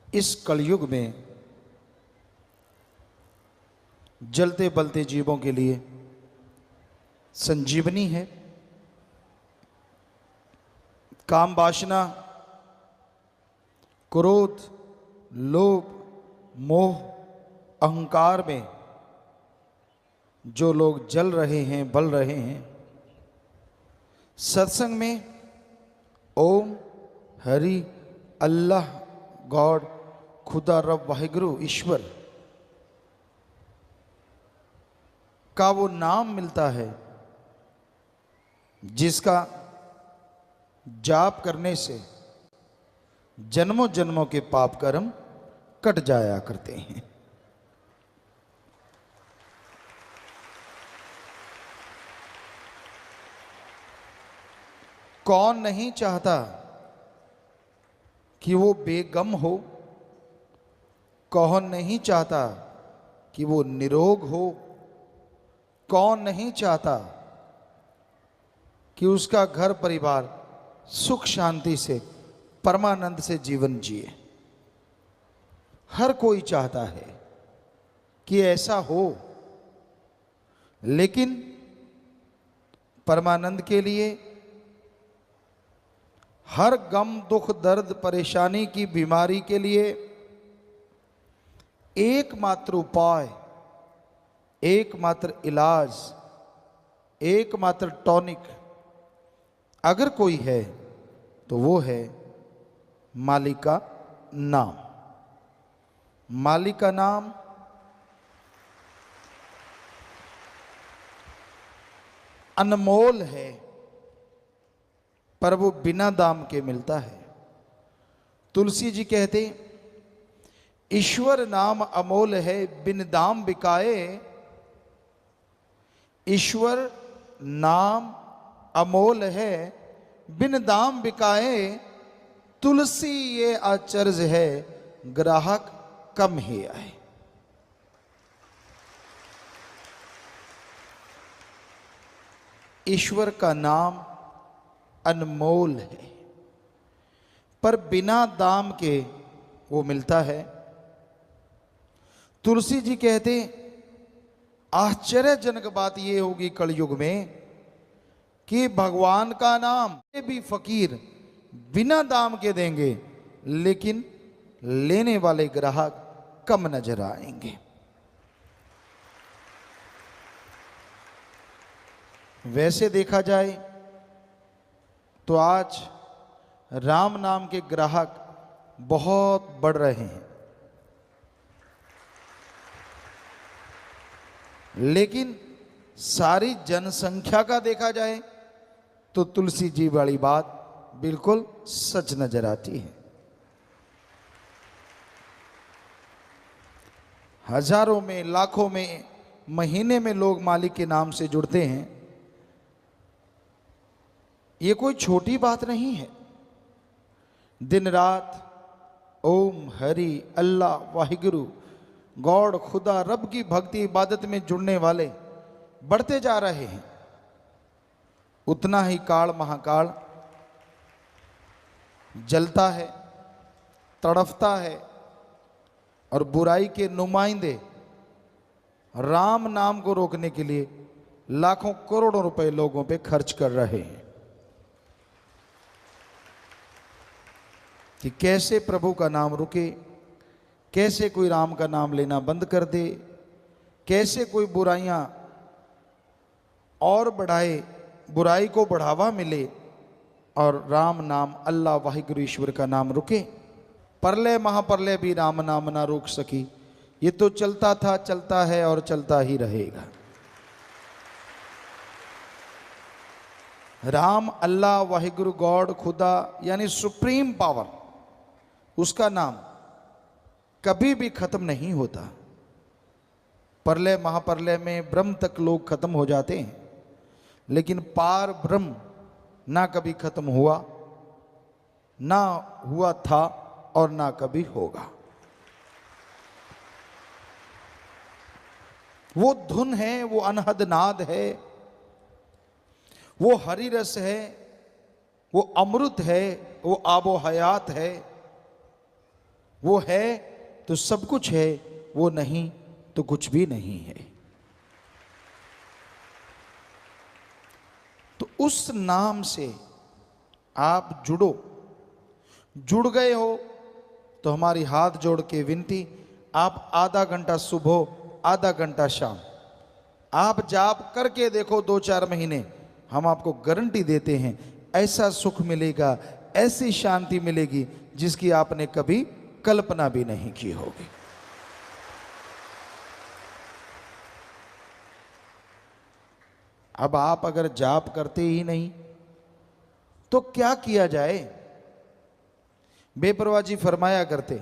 इस कलयुग में जलते बलते जीवों के लिए संजीवनी है। काम वासना, क्रोध, लोभ, मोह, अहंकार में जो लोग जल रहे हैं, बल रहे हैं, सत्संग में ओम हरि अल्लाह गॉड खुदा रब वाहिगुरु ईश्वर का वो नाम मिलता है जिसका जाप करने से जन्मों जन्मों के पाप कर्म कट जाया करते हैं। कौन नहीं चाहता कि वो बेगम हो? कौन नहीं चाहता कि वो निरोग हो? कौन नहीं चाहता कि उसका घर परिवार सुख शांति से परमानंद से जीवन जिए? हर कोई चाहता है कि ऐसा हो, लेकिन परमानंद के लिए हर गम दुख दर्द परेशानी की बीमारी के लिए एकमात्र उपाय, एकमात्र इलाज, एकमात्र टॉनिक अगर कोई है तो वो है मालिक का नाम। मालिक का नाम अनमोल है, पर वो बिना दाम के मिलता है। तुलसी जी कहते, ईश्वर नाम अमोल है बिन दाम बिकाए। ईश्वर नाम अमोल है बिन दाम बिकाए। तुलसी ये आचर्ज है ग्राहक कम ही आए। ईश्वर का नाम अनमोल है, पर बिना दाम के वो मिलता है। तुलसी जी कहते, आश्चर्यजनक बात ये होगी कलयुग में कि भगवान का नाम भी फकीर बिना दाम के देंगे, लेकिन लेने वाले ग्राहक कम नजर आएंगे। वैसे देखा जाए तो आज राम नाम के ग्राहक बहुत बढ़ रहे हैं, लेकिन सारी जनसंख्या का देखा जाए तो तुलसी जी वाली बात बिल्कुल सच नजर आती है। हजारों में, लाखों में, महीने में लोग मालिक के नाम से जुड़ते हैं। ये कोई छोटी बात नहीं है। दिन रात ओम हरि अल्लाह वाहिगुरु गॉड खुदा रब की भक्ति इबादत में जुड़ने वाले बढ़ते जा रहे हैं। उतना ही काल महाकाल जलता है, तड़फता है, और बुराई के नुमाइंदे राम नाम को रोकने के लिए लाखों करोड़ों रुपए लोगों पे खर्च कर रहे हैं कि कैसे प्रभु का नाम रुके, कैसे कोई राम का नाम लेना बंद कर दे, कैसे कोई बुराइयां और बढ़ाए, बुराई को बढ़ावा मिले और राम नाम अल्लाह वाहिगुरु ईश्वर का नाम रुके। परलय महाप्रलय भी राम नाम ना रोक सकी। ये तो चलता था, चलता है और चलता ही रहेगा। राम अल्लाह वाहिगुरु गॉड खुदा यानी सुप्रीम पावर, उसका नाम कभी भी खत्म नहीं होता। परलय महाप्रलय में ब्रह्म तक लोग खत्म हो जाते हैं, लेकिन पार ब्रह्म ना कभी खत्म हुआ, ना हुआ था और ना कभी होगा। वो धुन है, वो अनहद नाद है, वो हरि रस है, वो अमृत है, वो आबो हयात है। वो है तो सब कुछ है, वो नहीं तो कुछ भी नहीं है। तो उस नाम से आप जुड़ो। जुड़ गए हो तो हमारी हाथ जोड़ के विनती, आप आधा घंटा सुबह आधा घंटा शाम आप जाप करके देखो, 2-4 महीने, हम आपको गारंटी देते हैं ऐसा सुख मिलेगा, ऐसी शांति मिलेगी जिसकी आपने कभी कल्पना भी नहीं की होगी। अब आप अगर जाप करते ही नहीं तो क्या किया जाए? बेपरवाह जी फरमाया करते,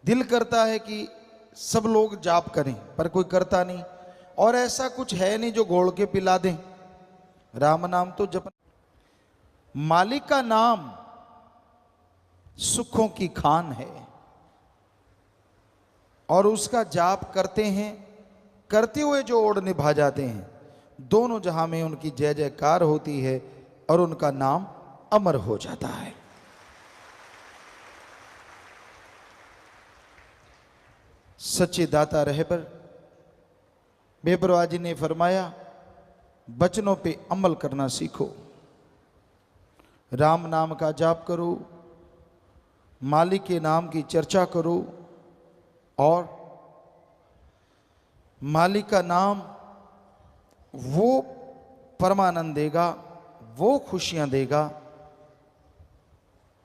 दिल करता है कि सब लोग जाप करें पर कोई करता नहीं, और ऐसा कुछ है नहीं जो घोल के पिला दें। राम नाम तो जप, मालिक का नाम सुखों की खान है, और उसका जाप करते हैं, करते हुए जो ओढ़ निभा जाते हैं, दोनों जहां में उनकी जय जयकार होती है और उनका नाम अमर हो जाता है। सच्चे दाता रहबर बेपरवाह जी ने फरमाया, बचनों पे अमल करना सीखो, राम नाम का जाप करो, मालिक के नाम की चर्चा करो, और मालिक का नाम वो परमानंद देगा, वो खुशियां देगा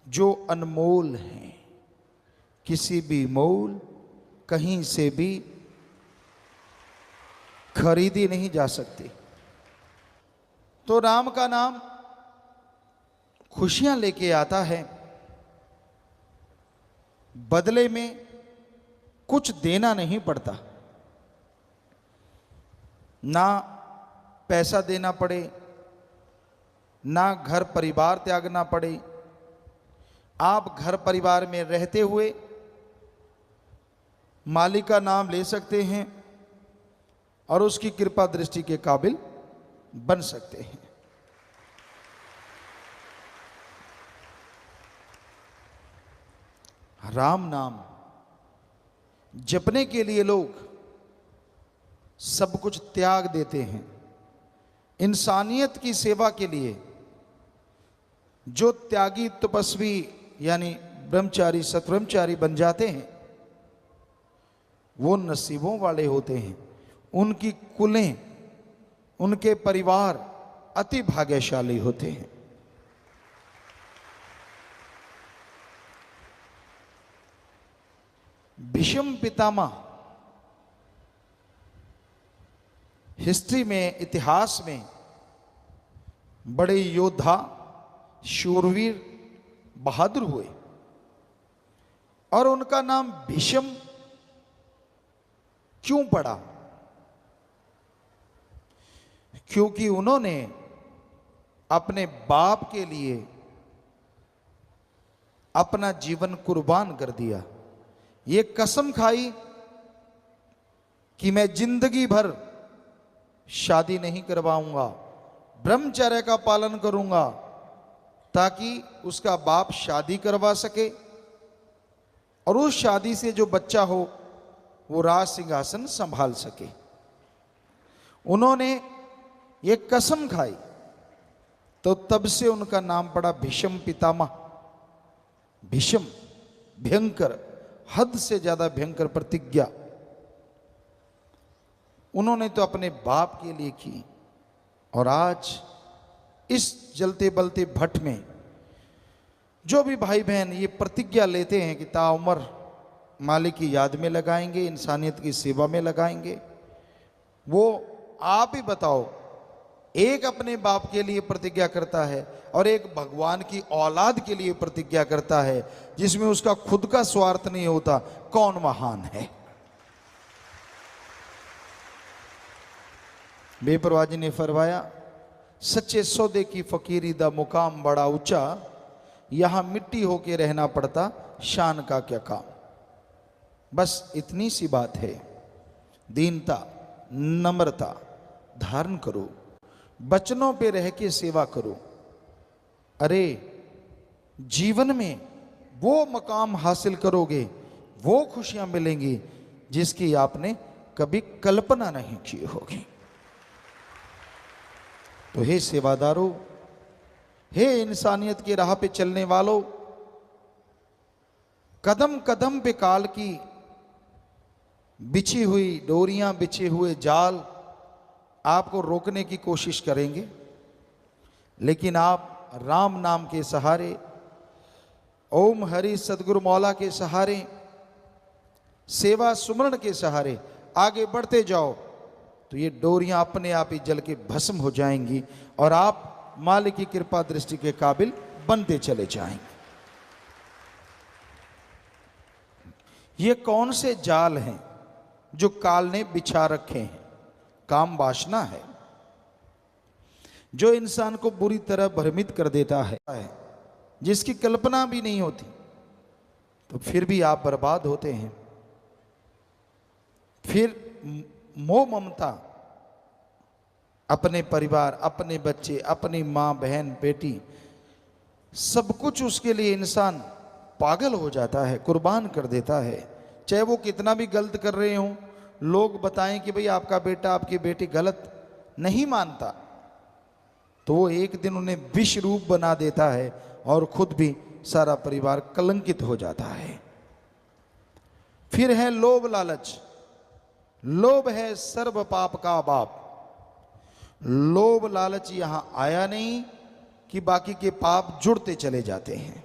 जो अनमोल हैं, किसी भी मोल कहीं से भी खरीदी नहीं जा सकती। तो राम का नाम खुशियां लेके आता है, बदले में कुछ देना नहीं पड़ता, ना पैसा देना पड़े, ना घर परिवार त्यागना पड़े। आप घर परिवार में रहते हुए मालिक का नाम ले सकते हैं और उसकी कृपा दृष्टि के काबिल बन सकते हैं। राम नाम जपने के लिए लोग सब कुछ त्याग देते हैं। इंसानियत की सेवा के लिए जो त्यागी तपस्वी यानी ब्रह्मचारी सतब्रह्मचारी बन जाते हैं, वो नसीबों वाले होते हैं। उनकी कुलें, उनके परिवार अति भाग्यशाली होते हैं। भीष्म पितामह हिस्ट्री में, इतिहास में बड़े योद्धा, शूरवीर, बहादुर हुए, और उनका नाम भीष्म क्यों पड़ा? क्योंकि उन्होंने अपने बाप के लिए अपना जीवन कुर्बान कर दिया। ये कसम खाई कि मैं जिंदगी भर शादी नहीं करवाऊंगा, ब्रह्मचर्य का पालन करूंगा, ताकि उसका बाप शादी करवा सके और उस शादी से जो बच्चा हो वो राज सिंहासन संभाल सके। उन्होंने ये कसम खाई, तो तब से उनका नाम पड़ा भीष्म पितामह। भीष्म भयंकर, हद से ज्यादा भयंकर प्रतिज्ञा उन्होंने तो अपने बाप के लिए की। और आज इस जलते बलते भट्ट में जो भी भाई बहन ये प्रतिज्ञा लेते हैं कि ताउम्र मालिक की याद में लगाएंगे, इंसानियत की सेवा में लगाएंगे, वो आप ही बताओ, एक अपने बाप के लिए प्रतिज्ञा करता है और एक भगवान की औलाद के लिए प्रतिज्ञा करता है, जिसमें उसका खुद का स्वार्थ नहीं होता, कौन महान है? बेपरवाह जी ने फरमाया, सच्चे सौदे की फकीरी दा मुकाम बड़ा ऊंचा, यहां मिट्टी होके रहना पड़ता, शान का क्या काम। बस इतनी सी बात है। दीनता, नम्रता धारण करो, बचनों पे रह के सेवा करो। अरे जीवन में वो मकाम हासिल करोगे, वो खुशियां मिलेंगी जिसकी आपने कभी कल्पना नहीं की होगी। तो हे सेवादारों, हे इंसानियत की राह पे चलने वालों, कदम कदम पे काल की बिछी हुई डोरियां, बिछे हुए जाल आपको रोकने की कोशिश करेंगे, लेकिन आप राम नाम के सहारे, ओम हरि सदगुरु मौला के सहारे, सेवा सुमरण के सहारे आगे बढ़ते जाओ तो ये डोरियां अपने आप ही जल के भस्म हो जाएंगी और आप मालिक की कृपा दृष्टि के काबिल बनते चले जाएंगे। ये कौन से जाल हैं जो काल ने बिछा रखे हैं? काम वासना है जो इंसान को बुरी तरह भ्रमित कर देता है, जिसकी कल्पना भी नहीं होती, तो फिर भी आप बर्बाद होते हैं। फिर मोह ममता, अपने परिवार, अपने बच्चे, अपनी माँ बहन बेटी, सब कुछ उसके लिए इंसान पागल हो जाता है, कुर्बान कर देता है। चाहे वो कितना भी गलत कर रहे हों, लोग बताएं कि भाई आपका बेटा आपकी बेटी गलत, नहीं मानता तो वो एक दिन उन्हें विष रूप बना देता है और खुद भी सारा परिवार कलंकित हो जाता है। फिर है लोभ लालच। लोभ है सर्व पाप का बाप। लोभ लालच यहां आया नहीं कि बाकी के पाप जुड़ते चले जाते हैं।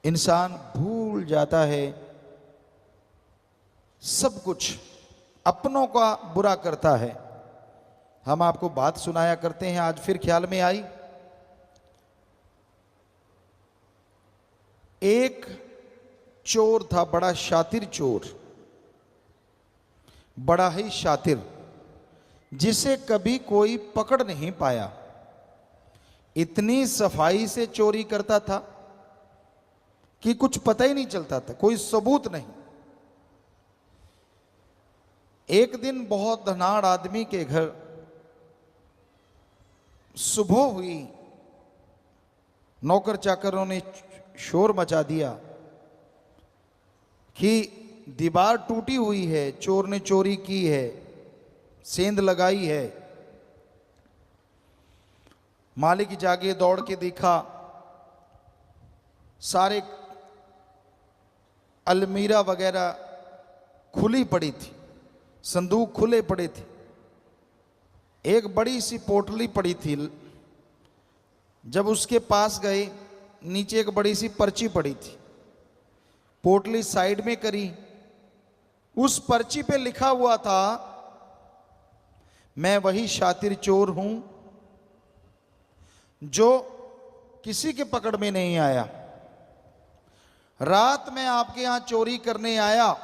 इंसान भूल जाता है सब कुछ, अपनों का बुरा करता है। हम आपको बात सुनाया करते हैं, आज फिर ख्याल में आई। एक चोर था, बड़ा शातिर चोर, बड़ा ही शातिर, जिसे कभी कोई पकड़ नहीं पाया। इतनी सफाई से चोरी करता था कि कुछ पता ही नहीं चलता था, कोई सबूत नहीं। एक दिन बहुत धनाढ़ आदमी के घर सुबह हुई, नौकर चाकरों ने शोर मचा दिया कि दीवार टूटी हुई है, चोर ने चोरी की है, सेंध लगाई है। मालिक जागे, दौड़ के देखा, सारे अलमीरा वगैरह खुली पड़ी थी, संदूक खुले पड़े थे। एक बड़ी सी पोटली पड़ी थी। जब उसके पास गए, नीचे एक बड़ी सी पर्ची पड़ी थी। पोटली साइड में करी, उस पर्ची पे लिखा हुआ था, मैं वही शातिर चोर हूं जो किसी के पकड़ में नहीं आया। रात में आपके यहां चोरी करने आया,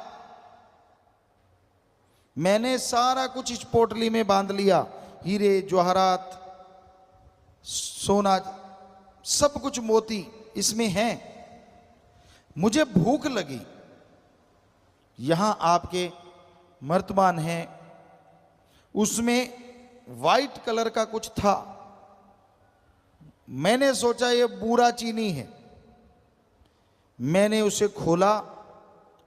मैंने सारा कुछ इस पोटली में बांध लिया, हीरे जवाहरात, सोना, सब कुछ मोती इसमें हैं। मुझे भूख लगी, यहां आपके मर्तबान हैं, उसमें वाइट कलर का कुछ था। मैंने सोचा ये बूरा चीनी है। मैंने उसे खोला,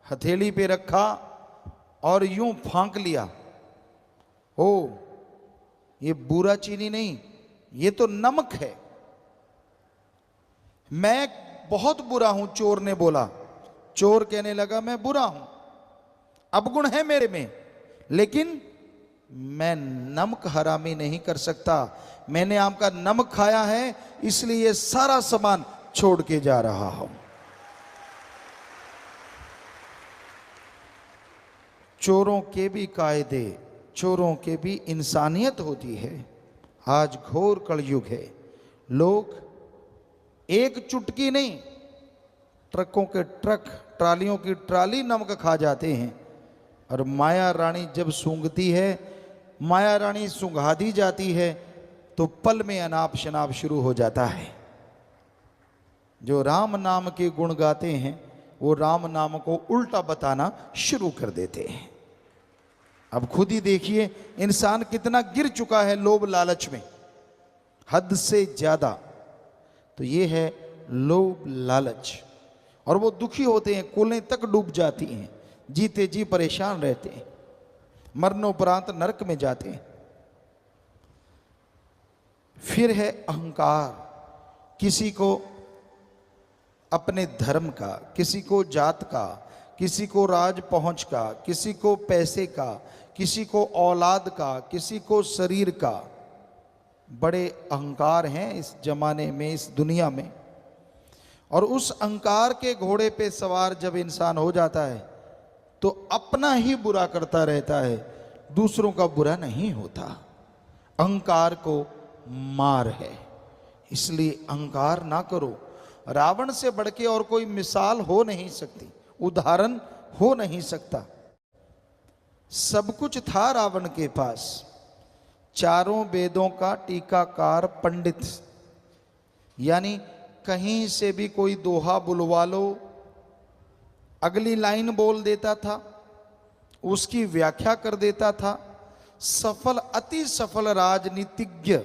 हथेली पे रखा और यूं फांक लिया। ओ, ये बूरा चीनी नहीं, ये तो नमक है। मैं बहुत बुरा हूं, चोर ने बोला। चोर कहने लगा, मैं बुरा हूं, अवगुण है मेरे में, लेकिन मैं नमक हरामी नहीं कर सकता। मैंने आपका नमक खाया है, इसलिए ये सारा सामान छोड़ के जा रहा हूं। चोरों के भी कायदे, चोरों के भी इंसानियत होती है। आज घोर कलयुग है। लोग एक चुटकी नहीं, ट्रकों के ट्रक, ट्रालियों की ट्राली नमक खा जाते हैं। और माया रानी जब सूंघती है, माया रानी सूंघा दी जाती है, तो पल में अनाप शनाप शुरू हो जाता है। जो राम नाम के गुण गाते हैं, वो राम नाम को उल्टा बताना शुरू कर देते हैं। अब खुद ही देखिए इंसान कितना गिर चुका है लोभ लालच में, हद से ज्यादा। तो ये है लोभ लालच, और वो दुखी होते हैं, कुलें तक डूब जाती हैं, जीते जी परेशान रहते हैं, मरणोपरांत नरक में जाते हैं। फिर है अहंकार, किसी को अपने धर्म का, किसी को जात का, किसी को राज पहुंच का, किसी को पैसे का, किसी को औलाद का, किसी को शरीर का। बड़े अहंकार हैं इस जमाने में, इस दुनिया में। और उस अहंकार के घोड़े पे सवार जब इंसान हो जाता है तो अपना ही बुरा करता रहता है, दूसरों का बुरा नहीं होता। अहंकार को मार है, इसलिए अहंकार ना करो। रावण से बढ़ के और कोई मिसाल हो नहीं सकती, उदाहरण हो नहीं सकता। सब कुछ था रावण के पास, चारों वेदों का टीकाकार पंडित, यानी कहीं से भी कोई दोहा बुलवा लो, अगली लाइन बोल देता था, उसकी व्याख्या कर देता था। सफल, अति सफल राजनीतिज्ञ।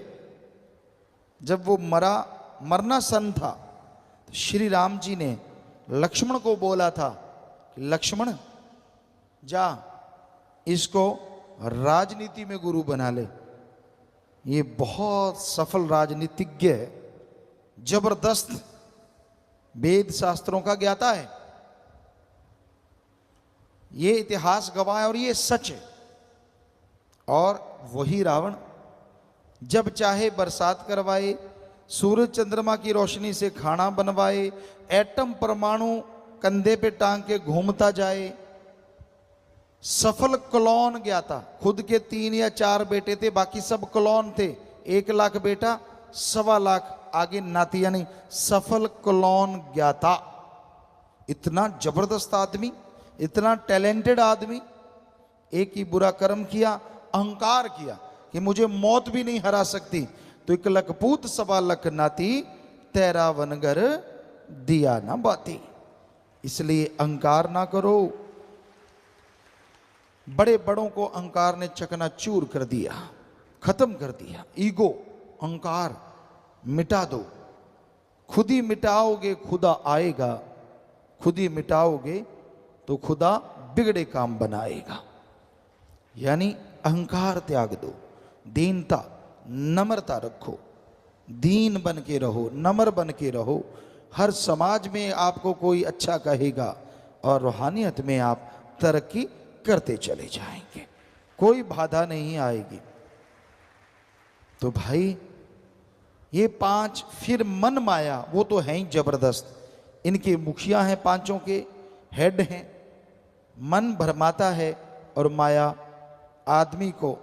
जब वो मरना सन था तो श्री राम जी ने लक्ष्मण को बोला था, लक्ष्मण जा इसको राजनीति में गुरु बना ले। ये बहुत सफल राजनीतिज्ञ है, जबरदस्त वेद शास्त्रों का ज्ञाता है। ये इतिहास गवाह है और ये सच है। और वही रावण जब चाहे बरसात करवाए, सूरज चंद्रमा की रोशनी से खाना बनवाए, एटम परमाणु कंधे पे टांग के घूमता जाए। सफल क्लोन ज्ञाता, खुद के 3 या 4 बेटे थे, बाकी सब क्लोन थे। 1 लाख बेटा, 1.25 लाख आगे नाती, यानी सफल क्लोन ज्ञाता। इतना जबरदस्त आदमी, इतना टैलेंटेड आदमी। एक ही बुरा कर्म किया, अहंकार किया कि मुझे मौत भी नहीं हरा सकती, तो 1 लख पूत 1.25 लाख नाती, तेरा वनगर दिया ना बाती। इसलिए अहंकार ना करो। बड़े बड़ों को अहंकार ने चकनाचूर कर दिया, खत्म कर दिया। ईगो, अहंकार मिटा दो। खुद ही मिटाओगे खुदा आएगा, खुद ही मिटाओगे तो खुदा बिगड़े काम बनाएगा। यानी अहंकार त्याग दो, दीनता, नम्रता रखो, दीन बन के रहो, नम्र बन के रहो। हर समाज में आपको कोई अच्छा कहेगा और रूहानियत में आप तरक्की करते चले जाएंगे, कोई बाधा नहीं आएगी। तो भाई ये 5, फिर मन माया, वो तो है ही जबरदस्त। इनके मुखिया हैं, 5 के हेड हैं। मन भरमाता है और माया आदमी को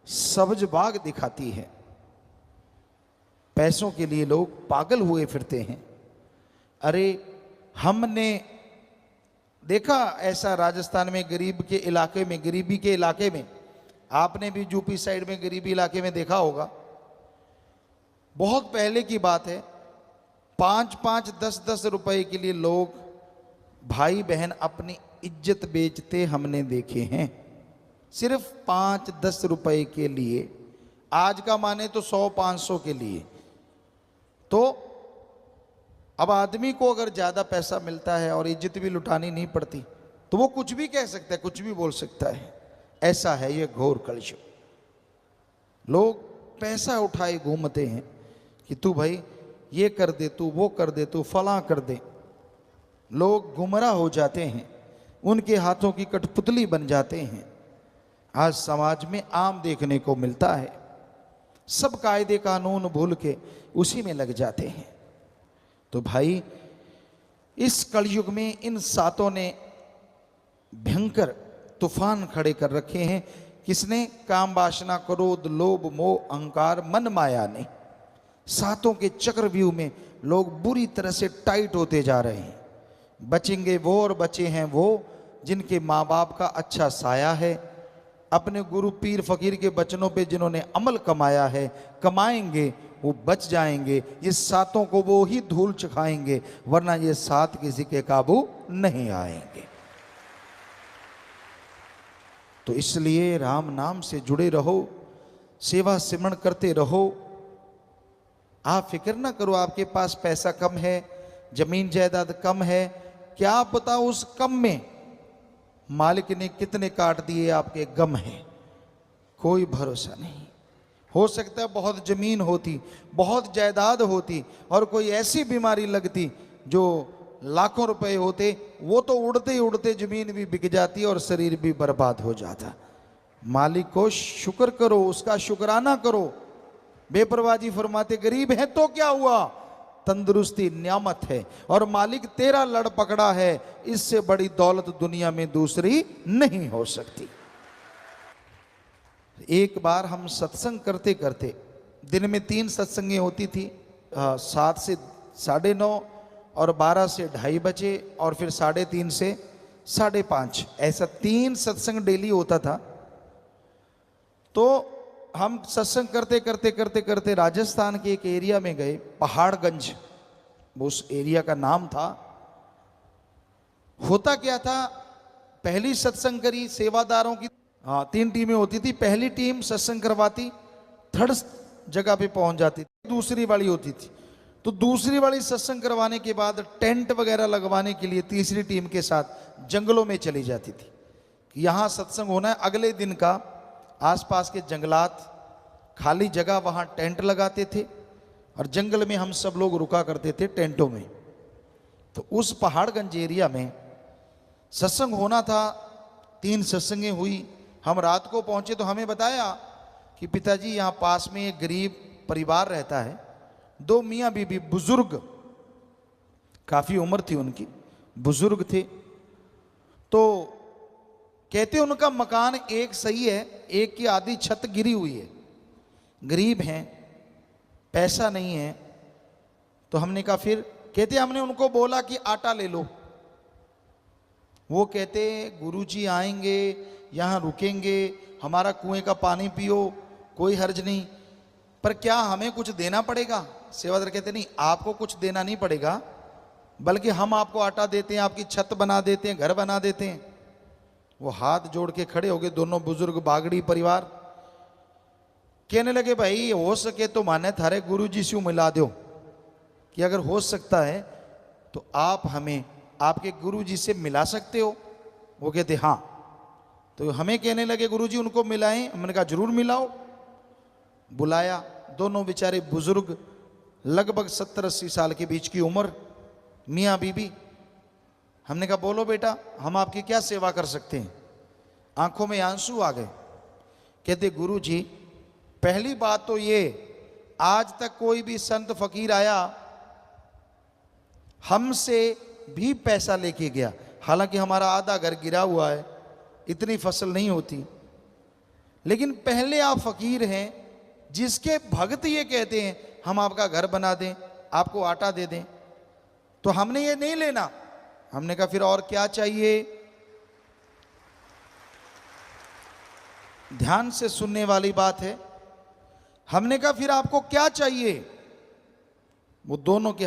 सब्ज बाग दिखाती है। पैसों के लिए लोग पागल हुए फिरते हैं। अरे हमने देखा ऐसा राजस्थान में गरीब के इलाके में, गरीबी के इलाके में, आपने भी यूपी साइड में गरीबी इलाके में देखा होगा। बहुत पहले की बात है, 5-5, 10-10 रुपए के लिए लोग, भाई बहन अपनी इज्जत बेचते हमने देखे हैं, सिर्फ 5-10 रुपए के लिए। आज का माने तो 100-500 के लिए। तो अब आदमी को अगर ज़्यादा पैसा मिलता है और इज्जत भी लुटानी नहीं पड़ती तो वो कुछ भी कह सकता है, कुछ भी बोल सकता है। ऐसा है ये घोर कलयुग। लोग पैसा उठाए घूमते हैं कि तू भाई ये कर दे, तू वो कर दे, तू फलां कर दे। लोग गुमराह हो जाते हैं, उनके हाथों की कठपुतली बन जाते हैं। आज समाज में आम देखने को मिलता है। सब कायदे कानून भूल के उसी में लग जाते हैं। तो भाई इस कलयुग में इन 7 ने भयंकर तूफान खड़े कर रखे हैं। किसने? काम वासना, क्रोध, लोभ, मोह, अहंकार, मन माया ने। 7 के चक्रव्यूह में लोग बुरी तरह से टाइट होते जा रहे हैं। बचेंगे वो और बचे हैं वो जिनके माँ बाप का अच्छा साया है, अपने गुरु पीर फकीर के वचनों पे जिन्होंने अमल कमाया है, कमाएंगे वो बच जाएंगे। ये 7 को वो ही धूल चखाएंगे, वरना ये 7 किसी के काबू नहीं आएंगे। तो इसलिए राम नाम से जुड़े रहो, सेवा सिमरण करते रहो। आप फिक्र ना करो, आपके पास पैसा कम है, जमीन जायदाद कम है, क्या पता उस कम में मालिक ने कितने काट दिए आपके गम है, कोई भरोसा नहीं। हो सकता है बहुत जमीन होती, बहुत जायदाद होती, और कोई ऐसी बीमारी लगती जो लाखों रुपए होते, वो तो उड़ते ही उड़ते जमीन भी बिक जाती और शरीर भी बर्बाद हो जाता। मालिक को शुक्र करो, उसका शुक्राना करो। बेपरवाजी फरमाते गरीब है तो क्या हुआ, तंदुरुस्ती नियामत है, और मालिक तेरा लड़ पकड़ा है, इससे बड़ी दौलत दुनिया में दूसरी नहीं हो सकती। एक बार हम सत्संग करते करते, दिन में 3 सत्संगें होती थी, 7 से 9:30 और 12 से 2:30 बजे, और फिर 3:30 से 5:30, ऐसा 3 सत्संग डेली होता था। तो हम सत्संग करते करते करते करते राजस्थान के एक एरिया में गए, पहाड़गंज उस एरिया का नाम था। होता क्या था, पहली सत्संग करी सेवादारों की, 3 टीमें होती थी, पहली टीम सत्संग करवाती, थर्ड जगह पे पहुंच जाती थी, दूसरी वाली होती थी। तो दूसरी वाली सत्संग करवाने के बाद टेंट वगैरह लगवाने के लिए तीसरी टीम के साथ जंगलों में चली जाती थी। यहाँ सत्संग होना है, अगले दिन का आसपास के जंगलात, खाली जगह, वहाँ टेंट लगाते थे और जंगल में हम सब लोग रुका करते थे टेंटों में। तो उस पहाड़गंज एरिया में सत्संग होना था, 3 सत्संगें हुई। हम रात को पहुंचे तो हमें बताया कि पिताजी यहाँ पास में एक गरीब परिवार रहता है, 2 मियाँ बीबी बुजुर्ग, काफ़ी उम्र थी उनकी, बुजुर्ग थे। तो कहते उनका मकान एक सही है, एक की आधी छत गिरी हुई है, गरीब हैं, पैसा नहीं है। तो हमने कहा फिर, कहते हमने उनको बोला कि आटा ले लो। वो कहते गुरुजी आएंगे, यहाँ रुकेंगे, हमारा कुएं का पानी पियो, कोई हर्ज नहीं, पर क्या हमें कुछ देना पड़ेगा? सेवादार कहते नहीं, आपको कुछ देना नहीं पड़ेगा, बल्कि हम आपको आटा देते हैं, आपकी छत बना देते हैं, घर बना देते हैं। वो हाथ जोड़ के खड़े हो गए, दोनों बुजुर्ग बागड़ी परिवार। कहने लगे भाई हो सके तो माने थारे गुरुजी से मिला दो, कि अगर हो सकता है तो आप हमें आपके गुरुजी से मिला सकते हो। वो कहते हाँ। तो हमें कहने लगे गुरुजी उनको मिलाएं। हमने कहा जरूर मिलाओ। बुलाया, दोनों बेचारे बुजुर्ग, लगभग 70-80 साल के बीच की उम्र, मियाँ बीबी। हमने कहा बोलो बेटा, हम आपकी क्या सेवा कर सकते हैं? आंखों में आंसू आ गए। कहते गुरुजी पहली बात तो ये, आज तक कोई भी संत फकीर आया हमसे भी पैसा लेके गया, हालांकि हमारा आधा घर गिरा हुआ है, इतनी फसल नहीं होती, लेकिन पहले आप फकीर हैं जिसके भक्त ये कहते हैं हम आपका घर बना दें, आपको आटा दे दें, तो हमने ये नहीं लेना। हमने कहा फिर और क्या चाहिए? ध्यान से सुनने वाली बात है। हमने कहा फिर आपको क्या चाहिए? वो दोनों के